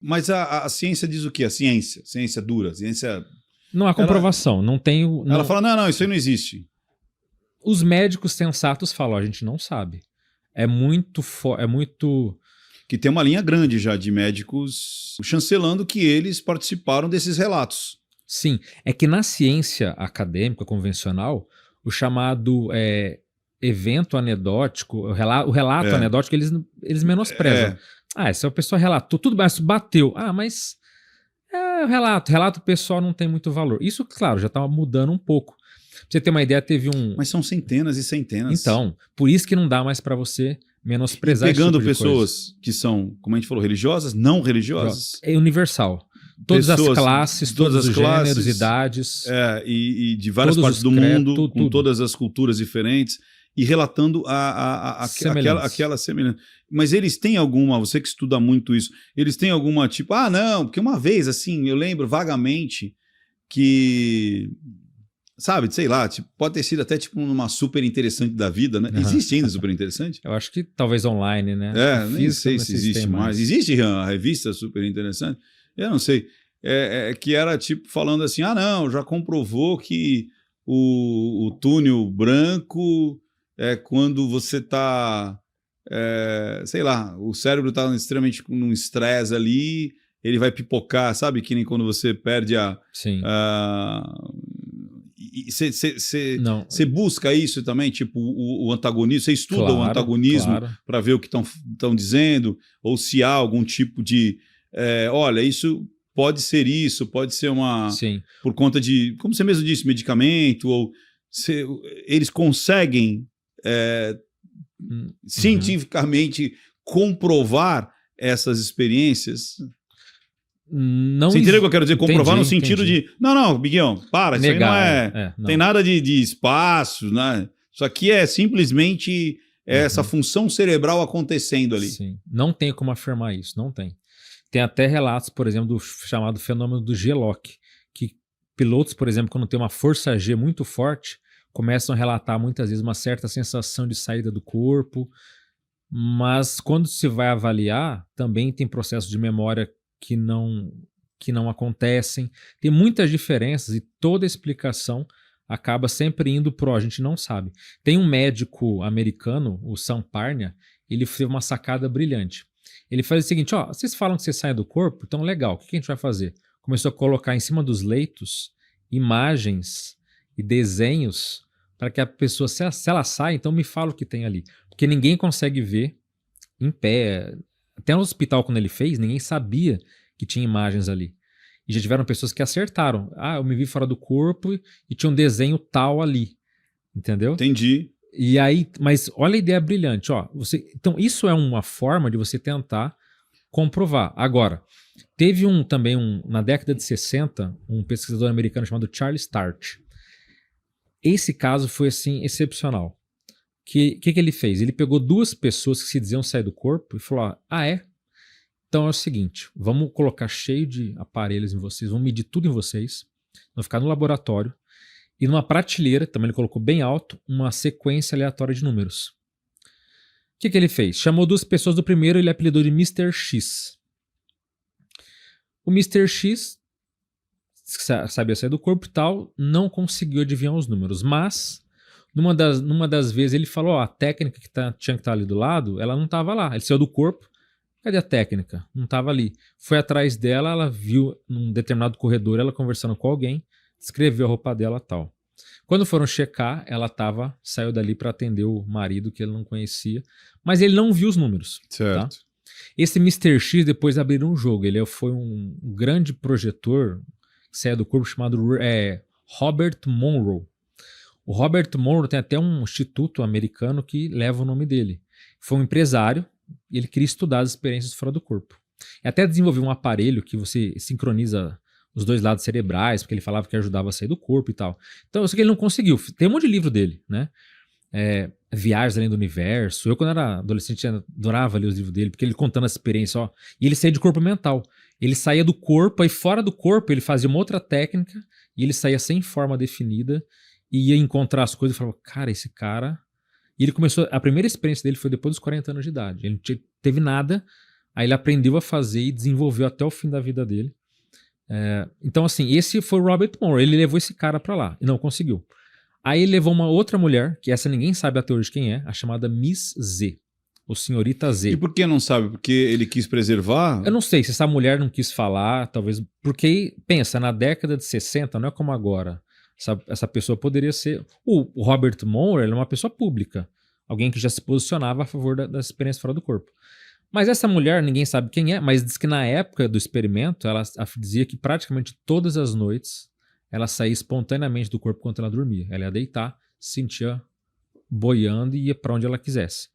Mas a ciência diz o quê? A ciência dura, a ciência... Não há comprovação, não tem... Ela fala, não, isso aí não existe. Os médicos sensatos falam, a gente não sabe. É muito... Que tem uma linha grande já de médicos chancelando que eles participaram desses relatos. Sim, é que na ciência acadêmica convencional, o chamado evento anedótico, o relato anedótico, eles menosprezam. Se a pessoa relatou, tudo bem, bateu. Mas relato pessoal não tem muito valor. Isso, claro, já está mudando um pouco. Pra você ter uma ideia, teve um... Mas são centenas e centenas. Então, por isso que não dá mais para você menosprezar e pegando esse tipo de pessoas coisa. Que são, como a gente falou, religiosas, não religiosas. É universal. Todas as classes, todos os gêneros, idades. E de várias partes do mundo, com todas as culturas diferentes, e relatando aquela semelhança. Mas eles têm alguma, você que estuda muito isso, eles têm alguma tipo, não, porque uma vez, assim, eu lembro vagamente que... Sabe, sei lá, tipo, pode ter sido até tipo numa super interessante da vida, né? Existe ainda super interessante? Eu acho que talvez online, né? Nem sei se existe mais. Existe a revista super interessante? Eu não sei. Que era tipo falando assim, não, já comprovou que o túnel branco é quando você tá, sei lá, o cérebro tá extremamente num estresse ali, ele vai pipocar, sabe? Que nem quando você perde Sim. Você busca isso também, tipo o antagonismo, você estuda o antagonismo para ver o que estão dizendo, ou se há algum tipo de olha, isso pode ser uma... Sim. Por conta de, como você mesmo disse, medicamento, ou eles conseguem cientificamente comprovar essas experiências... Não, você entendeu o que eu quero dizer? Comprovar no sentido de... Não, Biguião, para, negar, isso aí não tem nada de espaço, né? Isso aqui é simplesmente essa função cerebral acontecendo ali. Sim, não tem como afirmar isso, não tem. Tem até relatos, por exemplo, do chamado fenômeno do G-Lock, que pilotos, por exemplo, quando tem uma força G muito forte, começam a relatar muitas vezes uma certa sensação de saída do corpo, mas quando se vai avaliar, também tem processos de memória que não acontecem. Tem muitas diferenças e toda explicação acaba sempre indo pro a gente não sabe. Tem um médico americano, o Sam Parnia, ele fez uma sacada brilhante. Ele faz o seguinte, vocês falam que você sai do corpo, então legal, o que a gente vai fazer? Começou a colocar em cima dos leitos imagens e desenhos para que a pessoa, se ela sai, então me fala o que tem ali. Porque ninguém consegue ver em pé. Até no hospital, quando ele fez, ninguém sabia que tinha imagens ali. E já tiveram pessoas que acertaram. Eu me vi fora do corpo e tinha um desenho tal ali. Entendeu? Entendi. E aí, mas olha a ideia brilhante. Então, isso é uma forma de você tentar comprovar. Agora, teve na década de 60, um pesquisador americano chamado Charles Tart. Esse caso foi, assim, excepcional. Que ele fez? Ele pegou duas pessoas que se diziam sair do corpo e falou, então é o seguinte, vamos colocar cheio de aparelhos em vocês, vamos medir tudo em vocês, vão ficar no laboratório e numa prateleira, também ele colocou bem alto, uma sequência aleatória de números. O que ele fez? Chamou duas pessoas do primeiro e ele apelidou de Mr. X. O Mr. X sabia sair do corpo e tal, não conseguiu adivinhar os números, mas... Numa das vezes ele falou, a técnica que tinha que estar ali do lado, ela não estava lá. Ele saiu do corpo, cadê a técnica? Não estava ali. Foi atrás dela, ela viu num determinado corredor, ela conversando com alguém, descreveu a roupa dela e tal. Quando foram checar, ela saiu dali para atender o marido que ele não conhecia, mas ele não viu os números. Certo. Tá? Esse Mr. X depois abriram um jogo, ele foi um grande projetor que saiu do corpo chamado Robert Monroe. O Robert Monroe tem até um instituto americano que leva o nome dele. Foi um empresário e ele queria estudar as experiências fora do corpo. E até desenvolveu um aparelho que você sincroniza os dois lados cerebrais, porque ele falava que ajudava a sair do corpo e tal. Então, eu sei que ele não conseguiu. Tem um monte de livro dele, né? Viagens Além do Universo. Eu, quando era adolescente, adorava ler os livros dele, porque ele contando essa experiência, e ele saía de corpo mental. Ele saía do corpo, aí fora do corpo ele fazia uma outra técnica, e ele saía sem forma definida, e ia encontrar as coisas e falava, cara, esse cara... E ele começou... A primeira experiência dele foi depois dos 40 anos de idade. Ele não teve nada, Aí ele aprendeu a fazer e desenvolveu até o fim da vida dele. Então, assim, esse foi o Robert Moore. Ele levou esse cara pra lá e não conseguiu. Aí ele levou uma outra mulher, que essa ninguém sabe até hoje quem é, a chamada Miss Z, ou Senhorita Z. E por que não sabe? Porque ele quis preservar? Eu não sei se essa mulher não quis falar, talvez... Porque, pensa, na década de 60, não é como agora. Essa pessoa poderia ser... O Robert Moore, ele é uma pessoa pública. Alguém que já se posicionava a favor da experiência fora do corpo. Mas essa mulher, ninguém sabe quem é, mas diz que na época do experimento, ela dizia que praticamente todas as noites ela saía espontaneamente do corpo quando ela dormia. Ela ia deitar, se sentia boiando e ia para onde ela quisesse.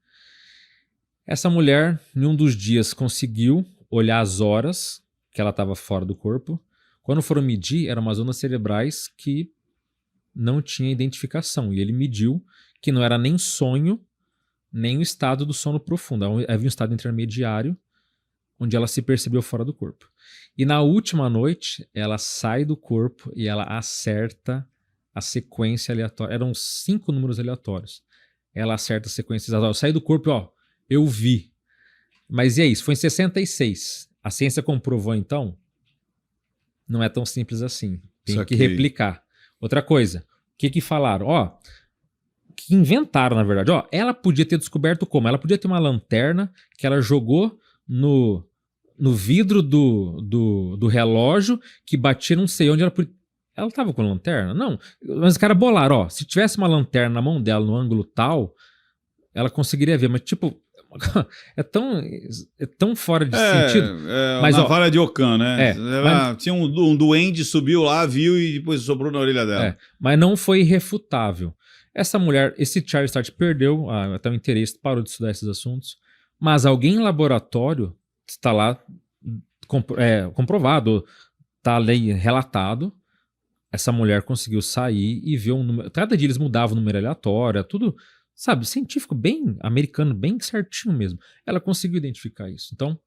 Essa mulher, em um dos dias, conseguiu olhar as horas que ela estava fora do corpo. Quando foram medir, eram umas ondas cerebrais que não tinha identificação. E ele mediu que não era nem sonho, nem o estado do sono profundo. Havia um estado intermediário, onde ela se percebeu fora do corpo. E na última noite, ela sai do corpo e ela acerta a sequência aleatória. Eram 5 números aleatórios. Ela acerta a sequência exata. Eu saí do corpo, ó, eu vi. Mas e é isso, foi em 66. A ciência comprovou, então? Não é tão simples assim. Tem que replicar. Outra coisa, o que falaram? Ó, que inventaram, na verdade. Ó, ela podia ter descoberto como? Ela podia ter uma lanterna que ela jogou no vidro do relógio, que batia não sei onde. Ela tava com lanterna? Não. Mas os caras bolaram, ó, se tivesse uma lanterna na mão dela no ângulo tal, ela conseguiria ver. Mas tipo, é tão fora de sentido. Mas, uma vara de Ockham, né? Tinha um duende, subiu lá, viu e depois sobrou na orelha dela. Mas não foi irrefutável. Essa mulher, esse Charles Start perdeu até o interesse, parou de estudar esses assuntos, mas alguém em laboratório está lá comprovado, está ali relatado, essa mulher conseguiu sair e ver um número. Cada dia eles mudavam o número aleatório, tudo, sabe, científico bem americano, bem certinho mesmo. Ela conseguiu identificar isso. Então,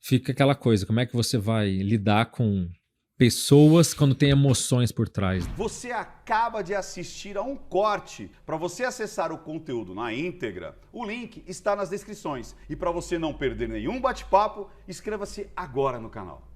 fica aquela coisa, como é que você vai lidar com pessoas quando tem emoções por trás? Você acaba de assistir a um corte. Para você acessar o conteúdo na íntegra, o link está nas descrições. E para você não perder nenhum bate-papo, inscreva-se agora no canal.